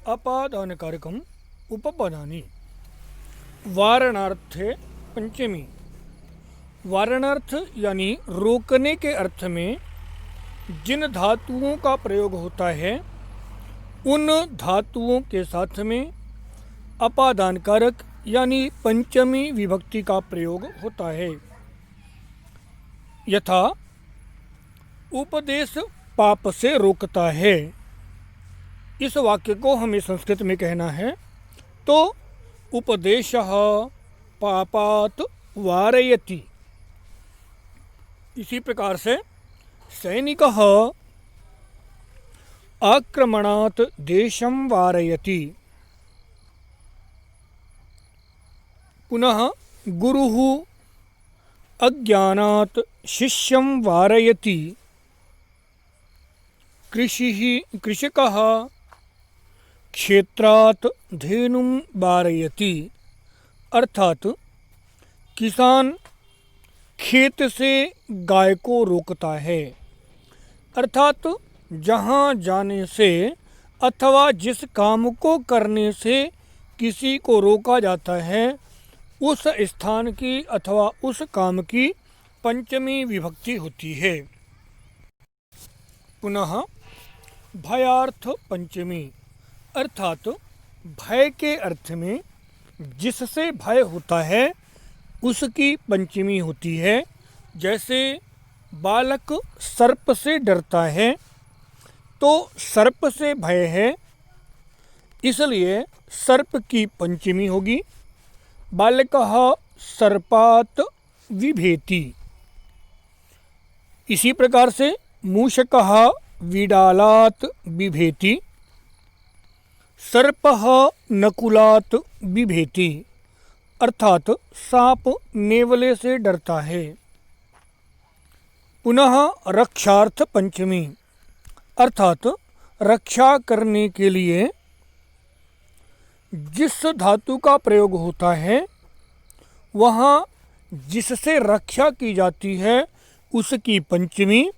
अपादानकारकम् उपपदानि। वारणार्थे पंचमी। वारणार्थ यानी रोकने के अर्थ में जिन धातुओं का प्रयोग होता है उन धातुओं के साथ में अपादान कारक यानी पंचमी विभक्ति का प्रयोग होता है। यथा उपदेश पाप से रोकता है। इस वाक्य को हमें संस्कृत में कहना है तो उपदेशः पापात् वारयति। इसी प्रकार से सैनिकः आक्रमणात् देशं वारयति। पुनः गुरुः अज्ञानात् शिष्यं वारयति। कृषिकः क्षेत्रात् धेनुं वारयति। अर्थात किसान खेत से गाय को रोकता है। अर्थात जहाँ जाने से अथवा जिस काम को करने से किसी को रोका जाता है उस स्थान की अथवा उस काम की पंचमी विभक्ति होती है। पुनः भयार्थ पंचमी। अर्थात भय के अर्थ में जिससे भय होता है उसकी पंचमी होती है। जैसे बालक सर्प से डरता है तो सर्प से भय है, इसलिए सर्प की पंचमी होगी बालकः सर्पात् विभेति। इसी प्रकार से मूषकः विडालात् बिभेति। सर्पः नकुलात् बिभेति। अर्थात सांप नेवले से डरता है। पुनः रक्षार्थ पंचमी। अर्थात रक्षा करने के लिए जिस धातु का प्रयोग होता है वहाँ जिससे रक्षा की जाती है उसकी पंचमी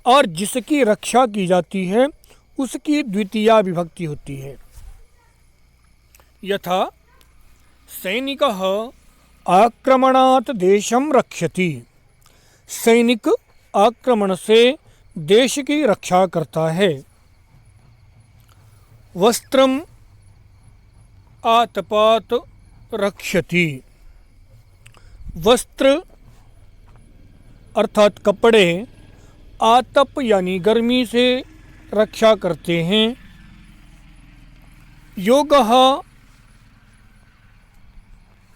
और जिसकी रक्षा की जाती है उसकी द्वितीया विभक्ति होती है। यथा सैनिकः आक्रमणात् देशं रक्षति। सैनिक आक्रमण से देश की रक्षा करता है। वस्त्रम आतपात् रक्षति। वस्त्र अर्थात कपड़े आतप यानी गर्मी से रक्षा करते हैं। योगः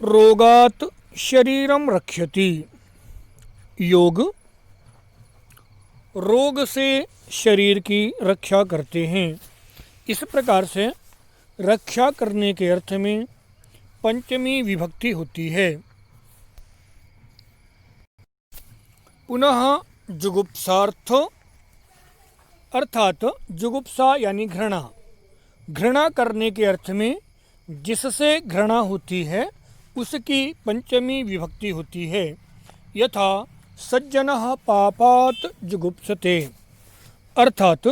रोगात् शरीरं रक्षति। योग रोग से शरीर की रक्षा करते हैं। इस प्रकार से रक्षा करने के अर्थ में पंचमी विभक्ति होती है। पुनः जुगुप्सार्थ अर्थात जुगुप्सा यानी घृणा। घृणा करने के अर्थ में जिससे घृणा होती है उसकी पंचमी विभक्ति होती है। यथा सज्जनः पापात् जुगुप्सते। अर्थात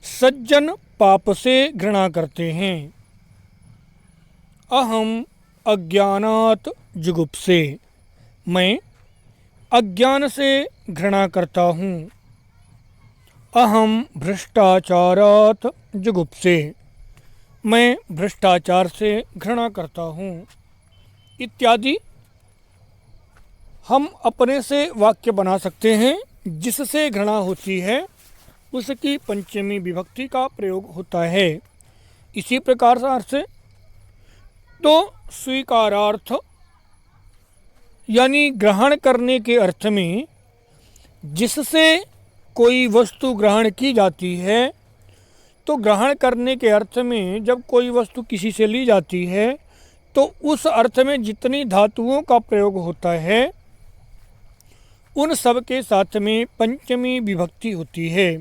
सज्जन पाप से घृणा करते हैं। अहम अज्ञानात् जुगुप्से। मैं अज्ञान से घृणा करता हूँ। अहम भ्रष्टाचारात् जुगुप्से। मैं भ्रष्टाचार से घृणा करता हूँ इत्यादि हम अपने से वाक्य बना सकते हैं। जिससे घृणा होती है उसकी पंचमी विभक्ति का प्रयोग होता है। इसी प्रकार से तो स्वीकारार्थ यानी ग्रहण करने के अर्थ में जिससे कोई वस्तु ग्रहण की जाती है तो ग्रहण करने के अर्थ में जब कोई वस्तु किसी से ली जाती है तो उस अर्थ में जितनी धातुओं का प्रयोग होता है उन सब के साथ में पंचमी विभक्ति होती है।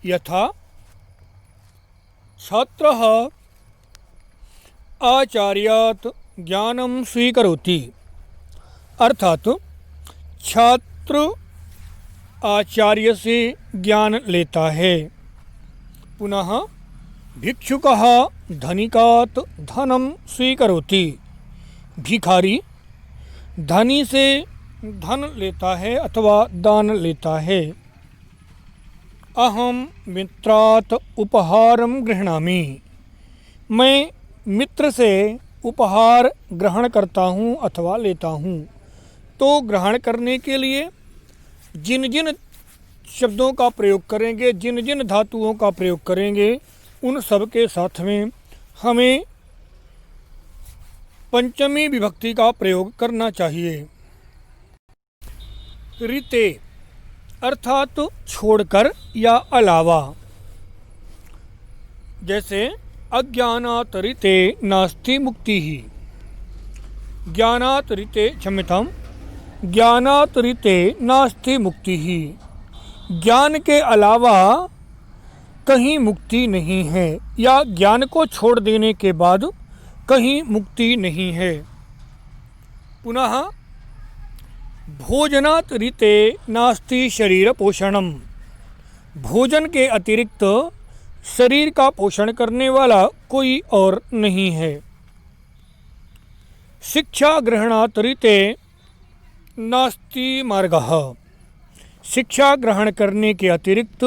यथा छात्रः आचार्यात् ज्ञानं स्वीकरोति। अर्थात छात्र आचार्य से ज्ञान लेता है। पुनः भिक्षुकः धनिकात् धनं स्वीकरोति। भिखारी धनी से धन लेता है अथवा दान लेता है। अहम मित्रात् उपहारं गृह्णामि। मैं मित्र से उपहार ग्रहण करता हूँ अथवा लेता हूँ। तो ग्रहण करने के लिए जिन जिन शब्दों का प्रयोग करेंगे, जिन जिन धातुओं का प्रयोग करेंगे, उन सब के साथ में हमें पंचमी विभक्ति का प्रयोग करना चाहिए। ऋते अर्थात छोड़कर या अलावा। जैसे अज्ञानात् ऋते नास्ति मुक्ति ही। ज्ञानात् ऋते क्षम्यताम्, ज्ञानात् ऋते नास्ति मुक्ति ही। ज्ञान के अलावा कहीं मुक्ति नहीं है, या ज्ञान को छोड़ देने के बाद कहीं मुक्ति नहीं है। पुनः भोजनात् ऋते नास्ति शरीर पोषणम। भोजन के अतिरिक्त शरीर का पोषण करने वाला कोई और नहीं है। शिक्षा ग्रहणात् ऋते नास्ति मार्गः। शिक्षा ग्रहण करने के अतिरिक्त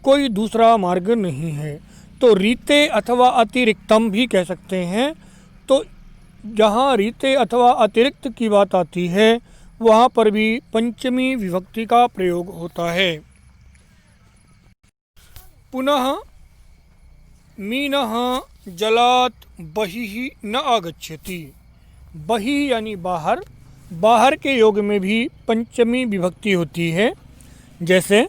कोई दूसरा मार्ग नहीं है। तो रीते अथवा अतिरिक्तम भी कह सकते हैं। तो जहाँ रीते अथवा अतिरिक्त की बात आती है वहाँ पर भी पंचमी विभक्ति का प्रयोग होता है। पुनः मीनः जलात् बहिः न आगच्छति। बहिः यानी बाहर, बाहर के योग में भी पंचमी विभक्ति होती है। जैसे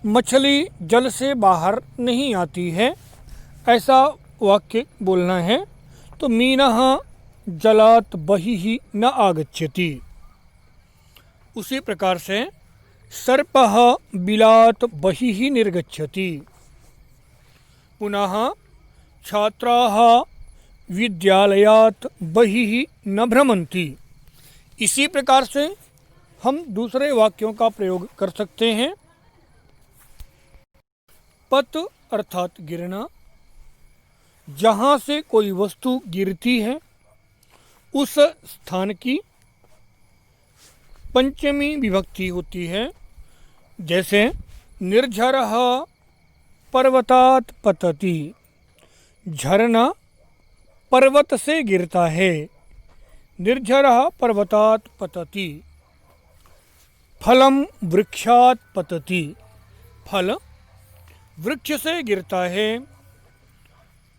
मछली जल से बाहर नहीं आती है, ऐसा वाक्य बोलना है। तो मीनः जलात् बहिः न आगच्छति। उसी प्रकार से सर्पः बिलात् बहिः निर्गच्छति। पुनः छात्राः विद्यालयात् बहिः न भ्रमन्ति। इसी प्रकार से हम दूसरे वाक्यों का प्रयोग कर सकते हैं। पत अर्थात गिरना। जहाँ से कोई वस्तु गिरती है उस स्थान की पंचमी विभक्ति होती है। जैसे निर्झरः पर्वतात् पतति। झरना पर्वत से गिरता है। निर्झरः पर्वतात् पतति। फलम वृक्षात् पतति। फल वृक्ष से गिरता है।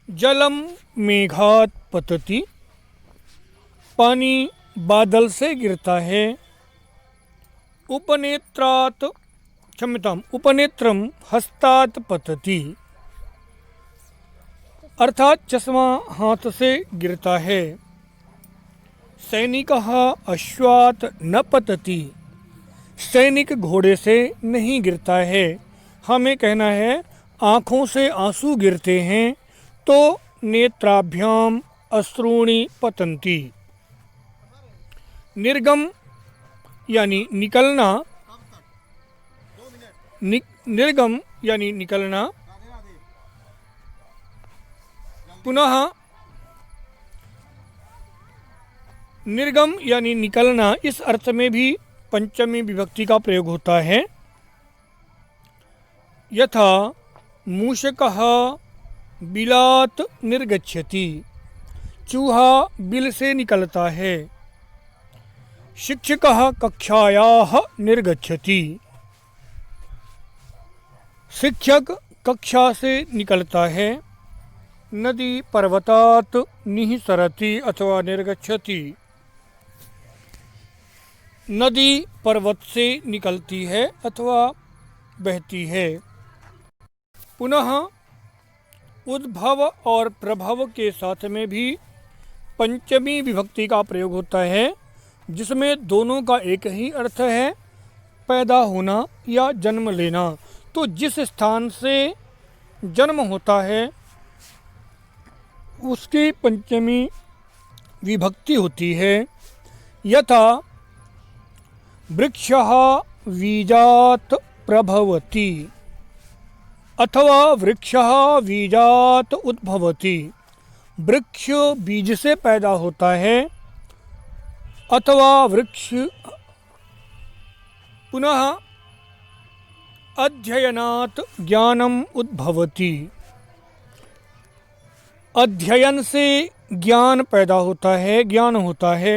जलम मेघात् पतति। पानी बादल से गिरता है। उपनेत्रात् क्षम्यताम् उपनेत्रम हस्तात् पतति। अर्थात चश्मा हाथ से गिरता है। सैनिकः अश्वात् न पतति। सैनिक घोड़े से नहीं गिरता है। हमें कहना है आँखों से आंसू गिरते हैं तो नेत्राभ्याम अश्रूणि पतन्ति। निर्गम यानी निकलना। निर्गम यानी निकलना। पुनः निर्गम यानी निकलना, इस अर्थ में भी पंचमी विभक्ति का प्रयोग होता है। यथा मूषकः बिलात् निर्गच्छति। चूहा बिल से निकलता है। शिक्षकः कक्षायाः निर्गच्छति। शिक्षक कक्षा से निकलता है। नदी पर्वतात् निःसरति अथवा निर्गच्छति। नदी पर्वत से निकलती है अथवा बहती है। पुनः उद्भव और प्रभव के साथ में भी पंचमी विभक्ति का प्रयोग होता है, जिसमें दोनों का एक ही अर्थ है, पैदा होना या जन्म लेना। तो जिस स्थान से जन्म होता है उसकी पंचमी विभक्ति होती है। यथा वृक्षः बीजात् प्रभवति। अथवा वृक्षः बीजात् उद्भवति, वृक्ष बीज से पैदा होता है, अथवा वृक्ष पुनः अध्ययनात् ज्ञानम उद्भवति, अध्ययन से ज्ञान पैदा होता है, ज्ञान होता है।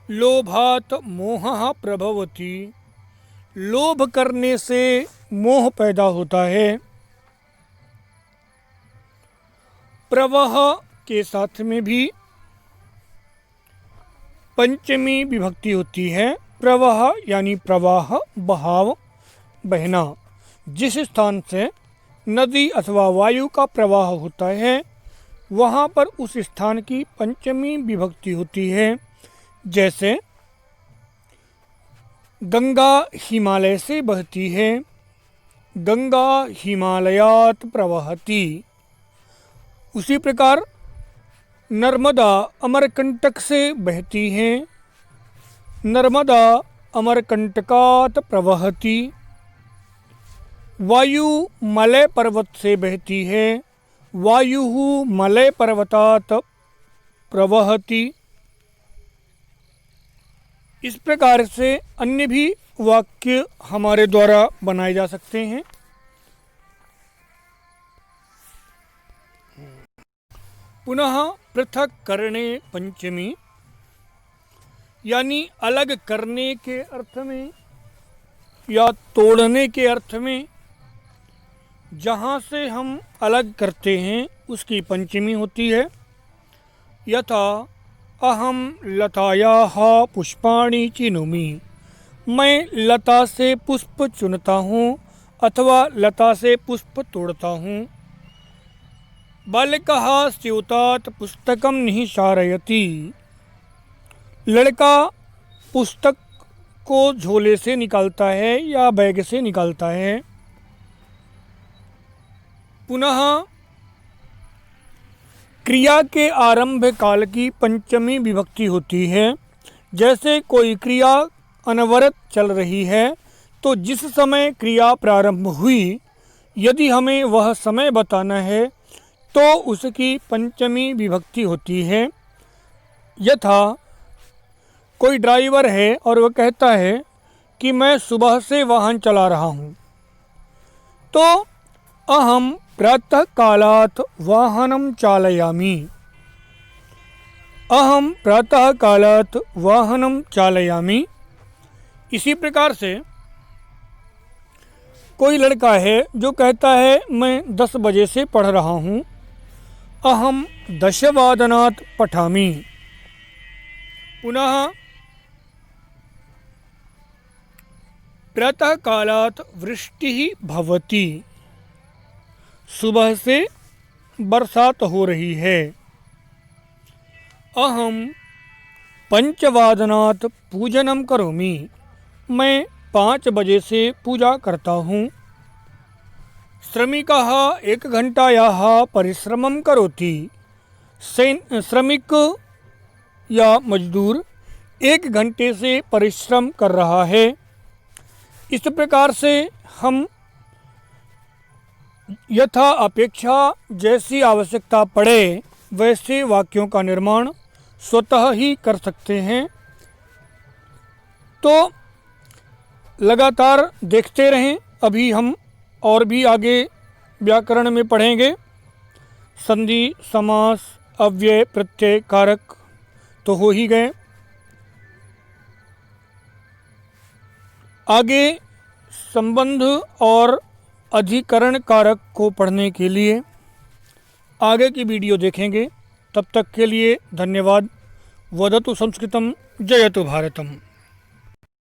लोभात् मोहः प्रभवति, लोभ करने से मोह पैदा होता है। प्रवह के साथ में भी पंचमी विभक्ति होती है। प्रवाह यानी प्रवाह, बहाव, बहना। जिस स्थान से नदी अथवा वायु का प्रवाह होता है वहाँ पर उस स्थान की पंचमी विभक्ति होती है। जैसे गंगा हिमालय से बहती है, गंगा हिमालयात् प्रवहति। उसी प्रकार नर्मदा अमरकंटक से बहती है, नर्मदा अमरकंटकात् प्रवहति। वायु मलय पर्वत से बहती है, वायुः मलय पर्वतात् प्रवहति। इस प्रकार से अन्य भी वाक्य हमारे द्वारा बनाए जा सकते हैं। पुनः पृथक करणे पंचमी, यानी अलग करने के अर्थ में या तोड़ने के अर्थ में। जहाँ से हम अलग करते हैं उसकी पंचमी होती है। यथा अहम लतायाः पुष्पाणि चिनोमि, मैं लता से पुष्प चुनता हूँ अथवा लता से पुष्प तोड़ता हूँ। बालिकः स्यूतात् पुस्तकं निःसारयति, लड़का पुस्तक को झोले से निकालता है या बैग से निकालता है। पुनः क्रिया के आरंभ काल की पंचमी विभक्ति होती है। जैसे कोई क्रिया अनवरत चल रही है तो जिस समय क्रिया प्रारंभ हुई यदि हमें वह समय बताना है तो उसकी पंचमी विभक्ति होती है। यथा कोई ड्राइवर है और वह कहता है कि मैं सुबह से वाहन चला रहा हूँ, तो अहम प्रातः कालात् वाहनं चालयामि, अहम प्रातः कालात् वाहनं चालयामि। इसी प्रकार से कोई लड़का है जो कहता है मैं 10 बजे से पढ़ रहा हूँ, अहम दशवादनात् पठामि। पुनः प्रातः कालात् वृष्टिः भवति, सुबह से बरसात हो रही है। अहम पंचवादनात् पूजनं करोमि, मैं 5 बजे से पूजा करता हूँ। श्रमिकः 1 घंटायाः परिश्रमं करोति, श्रमिक या मजदूर 1 घंटे से परिश्रम कर रहा है। इस प्रकार से हम यथा अपेक्षा जैसी आवश्यकता पड़े वैसे वाक्यों का निर्माण स्वतः ही कर सकते हैं। तो लगातार देखते रहें। अभी हम और भी आगे व्याकरण में पढ़ेंगे। संधि, समास, अव्यय, प्रत्यय, कारक तो हो ही गए। आगे संबंध और अधिकरण कारक को पढ़ने के लिए आगे की वीडियो देखेंगे। तब तक के लिए धन्यवाद। वदतु संस्कृतं, जयतु भारतम्।